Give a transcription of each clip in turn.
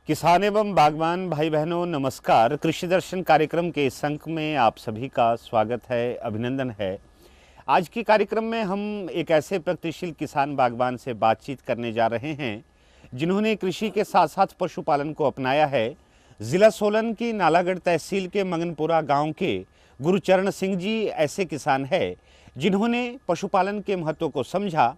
किसान एवं बागवान भाई बहनों नमस्कार। कृषि दर्शन कार्यक्रम के इस अंक में आप सभी का स्वागत है, अभिनंदन है। आज के कार्यक्रम में हम एक ऐसे प्रगतिशील किसान बागवान से बातचीत करने जा रहे हैं जिन्होंने कृषि के साथ साथ पशुपालन को अपनाया है। जिला सोलन की नालागढ़ तहसील के मंगनपुरा गांव के गुरुचरण सिंह जी ऐसे किसान हैं जिन्होंने पशुपालन के महत्व को समझा।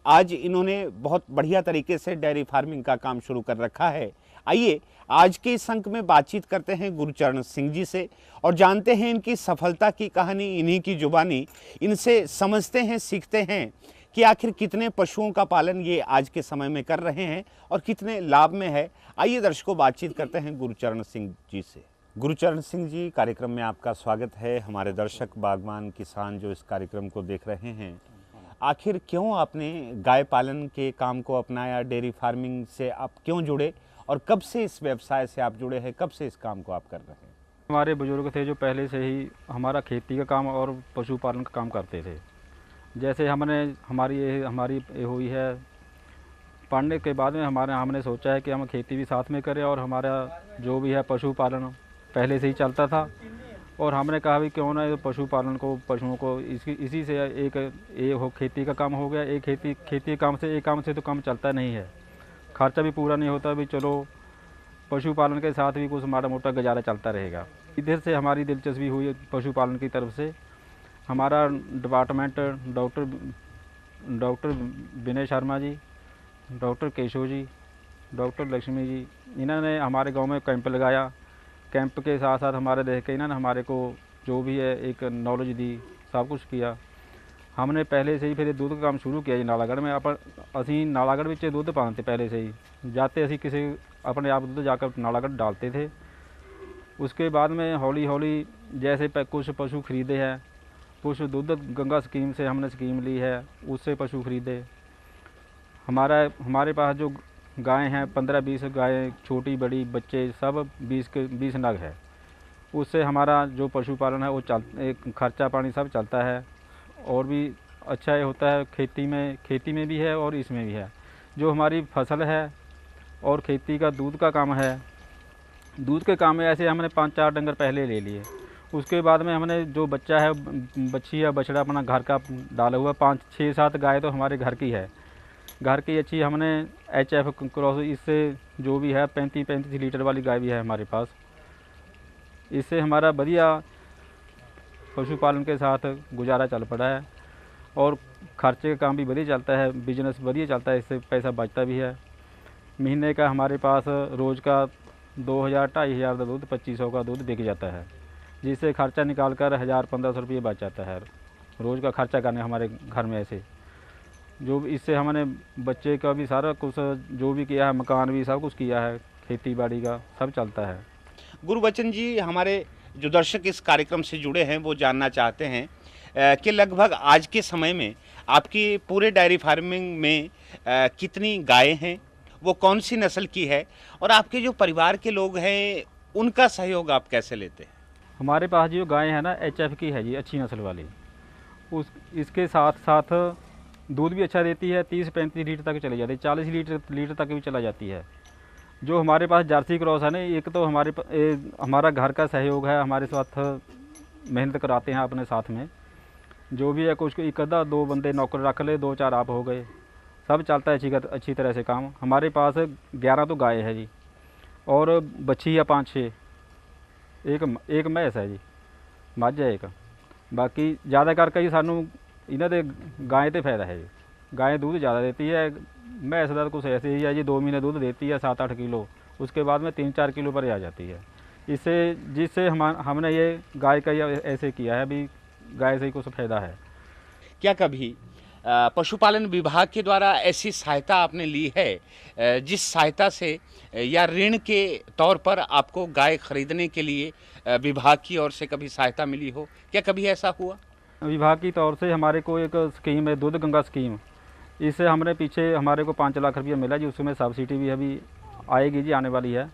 आज इन्होंने बहुत बढ़िया तरीके से डेयरी फार्मिंग का काम शुरू कर रखा है। आइए आज के इस अंक में बातचीत करते हैं गुरुचरण सिंह जी से और जानते हैं इनकी सफलता की कहानी, इन्हीं की जुबानी। इनसे समझते हैं, सीखते हैं कि आखिर कितने पशुओं का पालन ये आज के समय में कर रहे हैं और कितने लाभ में है। आइए दर्शकों, बातचीत करते हैं गुरुचरण सिंह जी से। गुरुचरण सिंह जी, कार्यक्रम में आपका स्वागत है। हमारे दर्शक बागवान किसान जो इस कार्यक्रम को देख रहे हैं, आखिर क्यों आपने गाय पालन के काम को अपनाया, डेयरी फार्मिंग से आप क्यों जुड़े और कब से इस व्यवसाय से आप जुड़े हैं, कब से इस काम को आप कर रहे हैं? हमारे बुजुर्ग थे जो पहले से ही हमारा खेती का काम और पशुपालन का काम करते थे। जैसे हमारी ये हुई है, पढ़ने के बाद में हमने सोचा है कि हम खेती भी साथ में करें और हमारा जो भी है पशुपालन पहले से ही चलता था। और हमने कहा भी क्यों ना पशुपालन को, पशुओं को इसी से एक खेती का काम हो गया। एक खेती काम से तो काम चलता नहीं है, खर्चा भी पूरा नहीं होता। भी चलो पशुपालन के साथ भी कुछ माड़ा मोटा गुजारा चलता रहेगा। इधर से हमारी दिलचस्पी हुई पशुपालन की तरफ से। हमारा department doctor Vinay Sharma ji, doctor Keshav ji, doctor Lakshmi ji, इन्होंने हमारे गांव में कैंप लगाया। कैंप के साथ साथ हमारे देख के इन्होंने हमारे को जो भी है एक नॉलेज दी, सब कुछ किया। हमने पहले से ही फिर दूध का काम शुरू किया जी नालागढ़ में। असी नालागढ़ में दूध पाते पहले से ही जाते, असी किसी अपने आप दूध जाकर नालागढ़ डालते थे। उसके बाद में हौली हौली जैसे कुछ पशु खरीदे हैं, कुछ दूध गंगा स्कीम से हमने स्कीम ली है, उससे पशु खरीदे। हमारे पास जो गायें हैं 15-20 गायें, छोटी बड़ी बच्चे सब 20 नग है। उससे हमारा जो पशुपालन है वो खर्चा पानी सब चलता है और भी अच्छा ये होता है। खेती में भी है और इसमें भी है। जो हमारी फसल है और खेती का दूध का काम है, दूध के काम में ऐसे हमने 5-4 डंगर पहले ले लिए। उसके बाद में हमने जो बच्चा है, बच्ची या बछड़ा अपना घर का डाला हुआ, 5-6-7 गाय तो हमारे घर की है। घर की अच्छी हमने HF क्रॉस, इससे जो भी है 35 लीटर वाली गाय भी है हमारे पास। इससे हमारा बढ़िया पशुपालन के साथ गुजारा चल पड़ा है और खर्चे का काम भी बढ़िया चलता है, बिजनेस बढ़िया चलता है, इससे पैसा बचता भी है। महीने का हमारे पास रोज़ का 2000-2500 का दूध, 2500 का दूध बिक जाता है, जिससे खर्चा निकाल कर 1000-1500 रुपये बच जाता है रोज़ का खर्चा करने हमारे घर में। ऐसे जो इससे हमने बच्चे का भी सारा कुछ जो भी किया है, मकान भी सब कुछ किया है, खेती बाड़ी का सब चलता है। गुरुबचन जी, हमारे जो दर्शक इस कार्यक्रम से जुड़े हैं वो जानना चाहते हैं कि लगभग आज के समय में आपकी पूरे डेयरी फार्मिंग में कितनी गायें हैं, वो कौन सी नस्ल की है और आपके जो परिवार के लोग हैं उनका सहयोग आप कैसे लेते हैं? हमारे पास जो गायें हैं ना HF की है जी, अच्छी नस्ल वाली। इसके साथ साथ दूध भी अच्छा देती है, 30-35 लीटर तक चली जाती है, 40 लीटर तक भी चला जाती है। जो हमारे पास जर्सी क्रॉस है ना, एक तो हमारा घर का सहयोग है, हमारे साथ मेहनत कराते हैं अपने साथ में। जो भी है कुछ एक आधा 2 बंदे नौकर रख ले, 2-4 आप हो गए, सब चलता है अच्छी तरह से काम। हमारे पास 11 तो गाय है जी और बच्ची है 5-6, एक भैंस है जी, मझ है एक। बाकी ज़्यादा करके ही सानू इन्हों के गाय तो फायदा है जी। गाय दूध ज़्यादा देती है, भैंस का कुछ ऐसे ही है जी, 2 महीने दूध देती है 7-8 किलो, उसके बाद में 3-4 किलो पर आ जाती है। जिससे हमने ये गाय का ऐसे किया है भी गाय से ही कुछ फायदा है। क्या कभी पशुपालन विभाग के द्वारा ऐसी सहायता आपने ली है जिस सहायता से या ऋण के तौर पर आपको गाय खरीदने के लिए विभाग की ओर से कभी सहायता मिली हो? क्या कभी ऐसा हुआ? विभाग की तौर से हमारे को एक स्कीम है, दूध गंगा स्कीम। इससे हमने पीछे हमारे को 5 लाख रुपया मिला जी, उसमें सब्सिडी भी अभी आएगी जी, आने वाली है।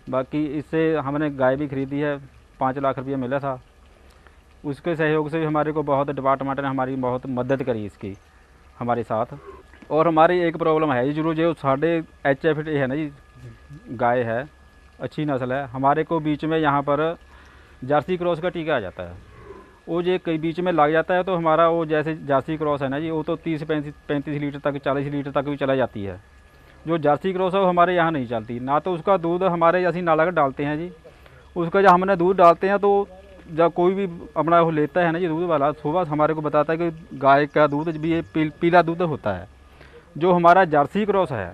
बाकी इससे हमने गाय भी खरीदी है, 5 लाख रुपया मिला था। उसके सहयोग से भी हमारे को बहुत डिपार्टमेंट ने हमारी बहुत मदद करी इसकी हमारे साथ। और हमारी एक प्रॉब्लम है जी, जो साढ़े HF है ना जी, गाय है, अच्छी नस्ल है। हमारे को बीच में यहाँ पर जर्सी क्रॉस का टीका आ जाता है, वो जो कई बीच में लग जाता है तो हमारा वो जैसे जर्सी क्रॉस है ना जी, वो तो 30-35 लीटर तक 40 लीटर तक भी चला जाती है। जो जर्सी क्रॉस है वो हमारे यहाँ नहीं चलती ना, तो उसका दूध हमारे जैसे नालागढ़ डालते हैं जी। उसका जब हमने दूध डालते हैं तो जब कोई भी अपना वो लेता है ना जी दूध वाला, सुबह हमारे को बताता है कि गाय का दूध भी ये पीला दूध होता है। जो हमारा जर्सी क्रॉस है,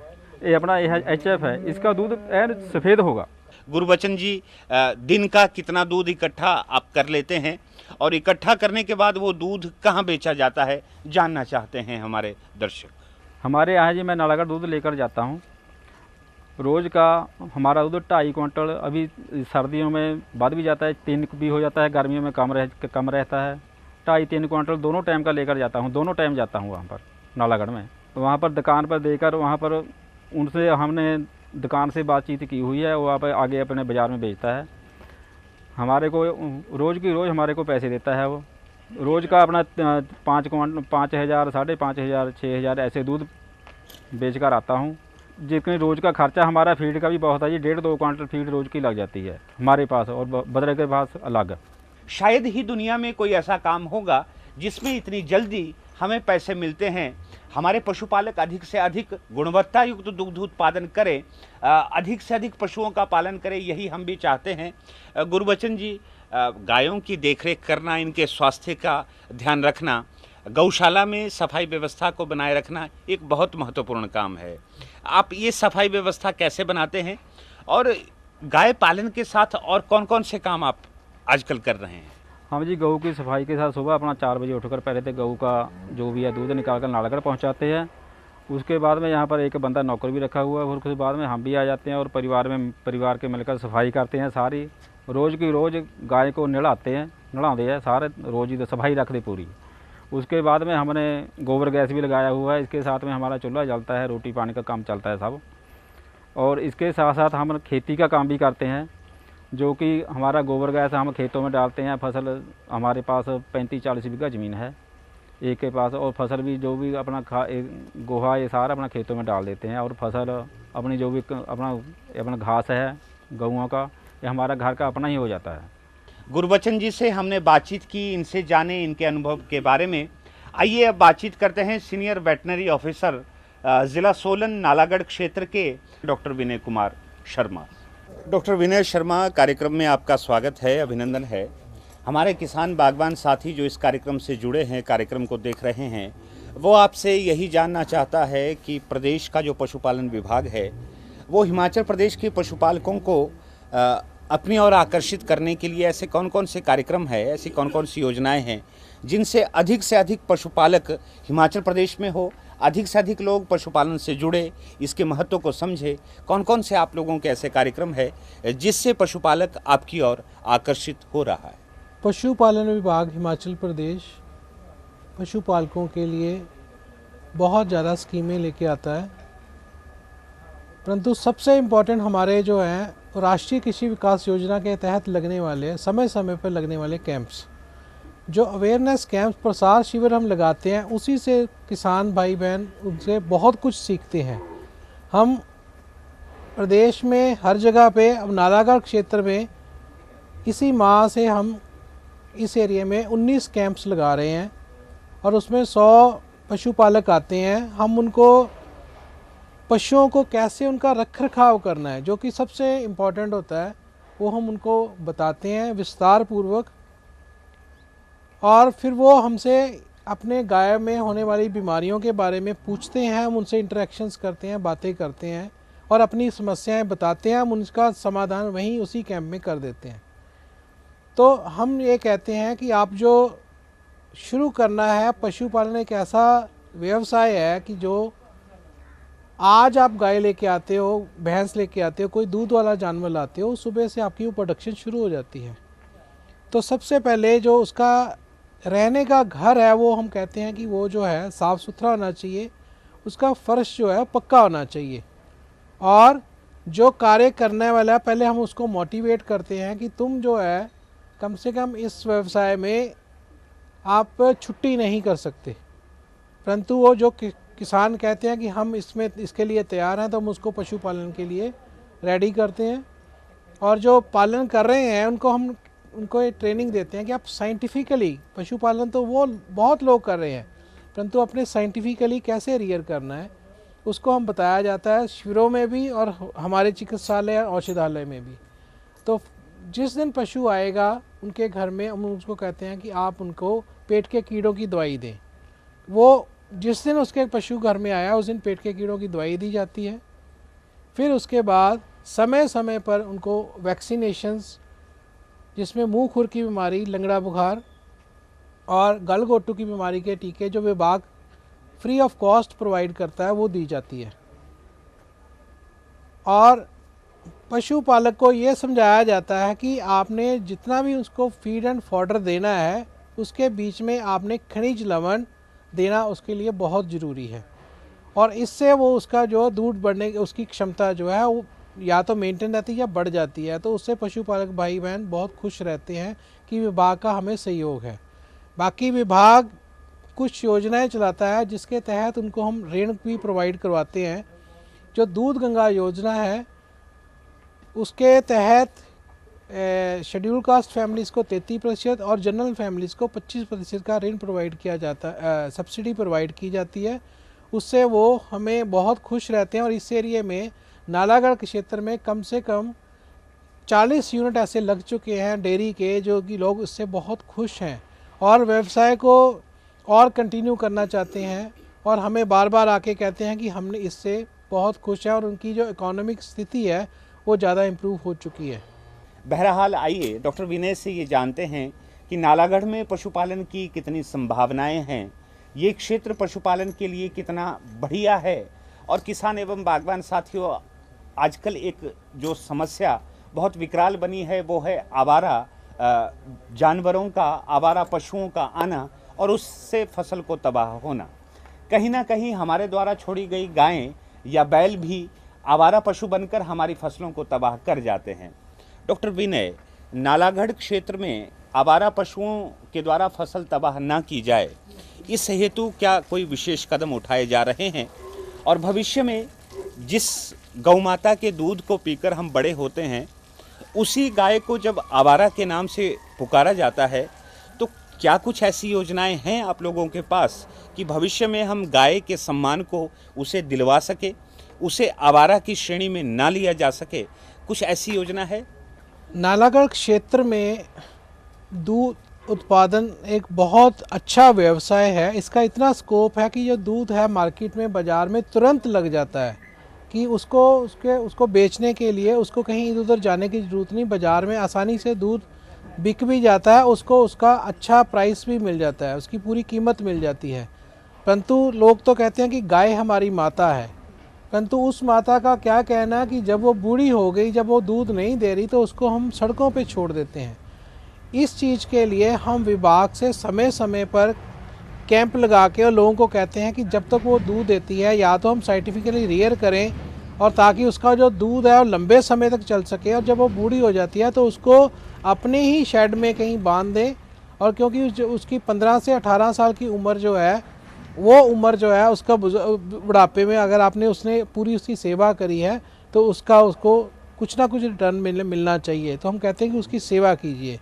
ये अपना HF है, इसका दूध एन सफ़ेद होगा। गुरबचन जी, दिन का कितना दूध इकट्ठा आप कर लेते हैं और इकट्ठा करने के बाद वो दूध कहाँ बेचा जाता है, जानना चाहते हैं हमारे दर्शक। हमारे यहाँ जी मैं नालागढ़ दूध लेकर जाता हूँ। रोज़ का हमारा दूध 2.5 क्विंटल, अभी सर्दियों में बढ़ भी जाता है, 3 भी हो जाता है, गर्मियों में कम रहता है। 2.5-3 क्विंटल दोनों टाइम का लेकर जाता हूँ, दोनों टाइम जाता हूँ वहाँ पर नालागढ़ में। वहाँ पर दुकान पर देकर, वहाँ पर उनसे हमने दुकान से बातचीत की हुई है, वो आप आगे अपने बाज़ार में बेचता है। हमारे को रोज़ की रोज़ हमारे को पैसे देता है वो। रोज़ का अपना 5,000, 5,500, 6,000 ऐसे दूध बेच कर आता हूँ। जितने रोज़ का खर्चा हमारा फीड का भी बहुत है जी, 1.5-2 क्विंटल फीड रोज़ की लग जाती है हमारे पास, और बदले के पास अलग। शायद ही दुनिया में कोई ऐसा काम होगा जिसमें इतनी जल्दी हमें पैसे मिलते हैं। हमारे पशुपालक अधिक से अधिक गुणवत्ता युक्त दुग्ध उत्पादन करें, अधिक से अधिक पशुओं का पालन करें, यही हम भी चाहते हैं। गुरबचन जी, गायों की देखरेख करना, इनके स्वास्थ्य का ध्यान रखना, गौशाला में सफाई व्यवस्था को बनाए रखना एक बहुत महत्वपूर्ण काम है। आप ये सफाई व्यवस्था कैसे बनाते हैं और गाय पालन के साथ और कौन कौन से काम आप आजकल कर रहे हैं? हम जी गऊ की सफाई के साथ सुबह अपना 4 बजे उठकर पहले तो गऊ का जो भी है दूध निकाल कर नालागढ़ पहुँचाते हैं। उसके बाद में यहाँ पर एक बंदा नौकर भी रखा हुआ है, और उसके बाद में हम भी आ जाते हैं और परिवार के मिलकर सफाई करते हैं सारी। रोज़ की रोज़ गाय को नहलाते हैं सारे, रोज़ ही सफाई रखते पूरी। उसके बाद में हमने गोबर गैस भी लगाया हुआ है, इसके साथ में हमारा चूल्हा जलता है, रोटी पानी का काम चलता है सब। और इसके साथ साथ हम खेती का काम भी करते हैं, जो कि हमारा गोबर गैस हम खेतों में डालते हैं। फसल हमारे पास 35-40 बीघा ज़मीन है एक के पास, और फसल भी जो भी अपना गोहा ये सारा अपना खेतों में डाल देते हैं। और फसल अपनी जो भी अपना घास है गऊओं का, ये हमारा घर का अपना ही हो जाता है। गुरबचन जी से हमने बातचीत की, इनसे जाने इनके अनुभव के बारे में। आइए अब बातचीत करते हैं सीनियर वेटनरी ऑफिसर ज़िला सोलन नालागढ़ क्षेत्र के डॉक्टर विनय कुमार शर्मा। डॉक्टर विनय शर्मा, कार्यक्रम में आपका स्वागत है, अभिनंदन है। हमारे किसान बागवान साथी जो इस कार्यक्रम से जुड़े हैं, कार्यक्रम को देख रहे हैं, वो आपसे यही जानना चाहता है कि प्रदेश का जो पशुपालन विभाग है वो हिमाचल प्रदेश के पशुपालकों को अपनी ओर आकर्षित करने के लिए ऐसे कौन कौन से कार्यक्रम है, ऐसी कौन कौन सी योजनाएं हैं जिनसे अधिक से अधिक पशुपालक हिमाचल प्रदेश में हो, अधिक से अधिक लोग पशुपालन से जुड़े, इसके महत्व को समझे। कौन कौन से आप लोगों के ऐसे कार्यक्रम है जिससे पशुपालक आपकी ओर आकर्षित हो रहा है? पशुपालन विभाग हिमाचल प्रदेश पशुपालकों के लिए बहुत ज़्यादा स्कीमें लेके आता है, परंतु सबसे इम्पोर्टेंट हमारे जो हैं राष्ट्रीय कृषि विकास योजना के तहत लगने वाले समय समय पर लगने वाले कैंप्स, जो अवेयरनेस कैंप्स, प्रसार शिविर हम लगाते हैं, उसी से किसान भाई बहन उनसे बहुत कुछ सीखते हैं। हम प्रदेश में हर जगह पे, अब नालागढ़ क्षेत्र में इसी माह से हम इस एरिया में 19 कैंप्स लगा रहे हैं, और उसमें 100 पशुपालक आते हैं। हम उनको पशुओं को कैसे उनका रख रखाव करना है, जो कि सबसे इम्पोर्टेंट होता है, वो हम उनको बताते हैं विस्तार पूर्वक। और फिर वो हमसे अपने गाय में होने वाली बीमारियों के बारे में पूछते हैं, हम उनसे इंटरेक्शंस करते हैं, बातें करते हैं और अपनी समस्याएं बताते हैं। हम उनका समाधान वहीं उसी कैंप में कर देते हैं। तो हम ये कहते हैं कि आप जो शुरू करना है, पशुपालन एक ऐसा व्यवसाय है कि जो आज आप गाय लेके आते हो, भैंस लेके आते हो, कोई दूध वाला जानवर लाते हो, सुबह से आपकी वो प्रोडक्शन शुरू हो जाती है। तो सबसे पहले जो उसका रहने का घर है, वो हम कहते हैं कि वो जो है साफ़ सुथरा होना चाहिए, उसका फर्श जो है पक्का होना चाहिए। और जो कार्य करने वाला, पहले हम उसको मोटिवेट करते हैं कि तुम जो है कम से कम इस व्यवसाय में आप छुट्टी नहीं कर सकते, परंतु वो जो किसान कहते हैं कि हम इसके लिए तैयार हैं, तो हम उसको पशुपालन के लिए रेडी करते हैं, और जो पालन कर रहे हैं उनको ये ट्रेनिंग देते हैं कि आप साइंटिफिकली, पशुपालन तो वो बहुत लोग कर रहे हैं, परंतु अपने साइंटिफिकली कैसे रियर करना है उसको हम बताया जाता है शिविरों में भी और हमारे चिकित्सालय और औषधालय में भी। तो जिस दिन पशु आएगा उनके घर में हम उसको कहते हैं कि आप उनको पेट के कीड़ों की दवाई दें। वो जिस दिन उसके पशु घर में आया उस दिन पेट के कीड़ों की दवाई दी जाती है। फिर उसके बाद समय समय पर उनको वैक्सीनेशंस, जिसमें मुंह खुर की बीमारी, लंगड़ा बुखार और गलघोटू की बीमारी के टीके जो विभाग फ्री ऑफ कॉस्ट प्रोवाइड करता है वो दी जाती है। और पशुपालक को ये समझाया जाता है कि आपने जितना भी उसको फीड एंड फॉडर देना है उसके बीच में आपने खनिज लवण देना उसके लिए बहुत ज़रूरी है, और इससे वो उसका जो दूध बढ़ने की उसकी क्षमता जो है वो या तो मेंटेन रहती है या बढ़ जाती है। तो उससे पशुपालक भाई बहन बहुत खुश रहते हैं कि विभाग का हमें सहयोग है। बाकी विभाग कुछ योजनाएं चलाता है जिसके तहत उनको हम ऋण भी प्रोवाइड करवाते हैं। जो दूध गंगा योजना है उसके तहत शेड्यूल कास्ट फैमिलीज़ को 33% और जनरल फैमिलीज़ को 25% का ऋण प्रोवाइड किया जाता है, सब्सिडी प्रोवाइड की जाती है। उससे वो हमें बहुत खुश रहते हैं। और इस एरिए में नालागढ़ क्षेत्र में कम से कम 40 यूनिट ऐसे लग चुके हैं डेयरी के, जो कि लोग इससे बहुत खुश हैं और व्यवसाय को और कंटिन्यू करना चाहते हैं, और हमें बार बार आके कहते हैं कि हमने इससे बहुत खुश हैं और उनकी जो इकोनॉमिक स्थिति है वो ज़्यादा इम्प्रूव हो चुकी है। बहरहाल आइए डॉक्टर विनय से ये जानते हैं कि नालागढ़ में पशुपालन की कितनी संभावनाएं हैं, ये क्षेत्र पशुपालन के लिए कितना बढ़िया है, और किसान एवं बागवान साथियों आजकल एक जो समस्या बहुत विकराल बनी है वो है आवारा जानवरों का, आवारा पशुओं का आना और उससे फसल को तबाह होना। कहीं ना कहीं हमारे द्वारा छोड़ी गई गायें या बैल भी आवारा पशु बनकर हमारी फसलों को तबाह कर जाते हैं। डॉक्टर विनय, नालागढ़ क्षेत्र में आवारा पशुओं के द्वारा फसल तबाह ना की जाए, इस हेतु क्या कोई विशेष कदम उठाए जा रहे हैं? और भविष्य में जिस गौ माता के दूध को पीकर हम बड़े होते हैं, उसी गाय को जब आवारा के नाम से पुकारा जाता है, तो क्या कुछ ऐसी योजनाएं हैं आप लोगों के पास कि भविष्य में हम गाय के सम्मान को उसे दिलवा सके, उसे आवारा की श्रेणी में ना लिया जा सके? कुछ ऐसी योजना है? नालागढ़ क्षेत्र में दूध उत्पादन एक बहुत अच्छा व्यवसाय है। इसका इतना स्कोप है कि जो दूध है मार्केट में, बाज़ार में तुरंत लग जाता है कि उसको बेचने के लिए उसको कहीं इधर उधर जाने की ज़रूरत नहीं। बाज़ार में आसानी से दूध बिक भी जाता है, उसको उसका अच्छा प्राइस भी मिल जाता है, उसकी पूरी कीमत मिल जाती है। परंतु लोग तो कहते हैं कि गाय हमारी माता है, परंतु उस माता का क्या कहना कि जब वो बूढ़ी हो गई, जब वो दूध नहीं दे रही, तो उसको हम सड़कों पे छोड़ देते हैं। इस चीज़ के लिए हम विभाग से समय समय पर कैंप लगा के और लोगों को कहते हैं कि जब तक वो दूध देती है या तो हम साइंटिफिकली रियर करें, और ताकि उसका जो दूध है वो लंबे समय तक चल सके, और जब वो बूढ़ी हो जाती है तो उसको अपने ही शेड में कहीं बांध दें। और क्योंकि उसकी 15 से 18 साल की उम्र जो है, वो उम्र जो है उसका बुढ़ापे में अगर आपने उसने पूरी उसकी सेवा करी है तो उसको कुछ ना कुछ रिटर्न मिलना चाहिए। तो हम कहते हैं कि उसकी सेवा कीजिए।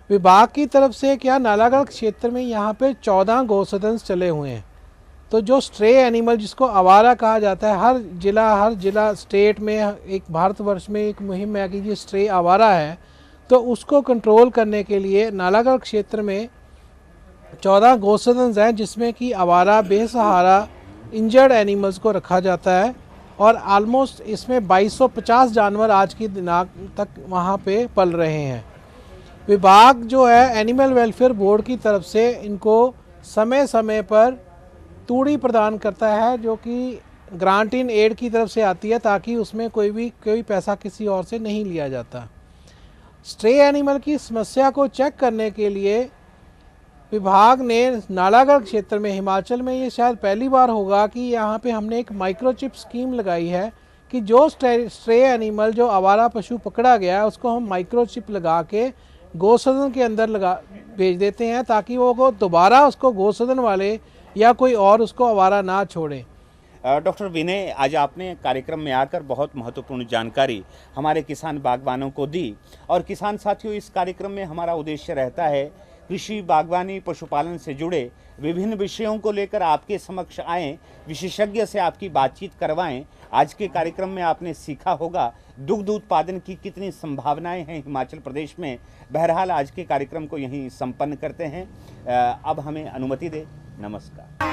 विभाग की तरफ से क्या नालागढ़ क्षेत्र में यहाँ पे 14 गौसदन चले हुए हैं। तो जो स्ट्रे एनिमल जिसको आवारा कहा जाता है, हर जिला स्टेट में, एक भारतवर्ष में एक मुहिम है कि ये स्ट्रे आवारा है, तो उसको कंट्रोल करने के लिए नालागढ़ क्षेत्र में 14 गौसदन हैं, जिसमें कि आवारा, बेसहारा, इंजर्ड एनिमल्स को रखा जाता है। और आलमोस्ट इसमें 2250 जानवर आज की दिनांक तक वहाँ पे पल रहे हैं। विभाग जो है एनिमल वेलफेयर बोर्ड की तरफ से इनको समय समय पर तूड़ी प्रदान करता है, जो कि ग्रांट इन एड की तरफ से आती है, ताकि उसमें कोई पैसा किसी और से नहीं लिया जाता। स्ट्रे एनिमल की समस्या को चेक करने के लिए विभाग ने नालागढ़ क्षेत्र में, हिमाचल में ये शायद पहली बार होगा कि यहाँ पे हमने एक माइक्रोचिप स्कीम लगाई है कि जो स्ट्रे एनिमल, जो आवारा पशु पकड़ा गया है, उसको हम माइक्रोचिप लगा के गौसदन के अंदर भेज देते हैं, ताकि वो दोबारा उसको गौसदन वाले या कोई और उसको आवारा ना छोड़े। डॉक्टर विनय, आज आपने कार्यक्रम में आकर बहुत महत्वपूर्ण जानकारी हमारे किसान बागवानों को दी। और किसान साथियों, इस कार्यक्रम में हमारा उद्देश्य रहता है कृषि, बागवानी, पशुपालन से जुड़े विभिन्न विषयों को लेकर आपके समक्ष आएं, विशेषज्ञ से आपकी बातचीत करवाएं। आज के कार्यक्रम में आपने सीखा होगा दुग्ध उत्पादन की कितनी संभावनाएं हैं हिमाचल प्रदेश में। बहरहाल आज के कार्यक्रम को यहीं संपन्न करते हैं। अब हमें अनुमति दें। नमस्कार।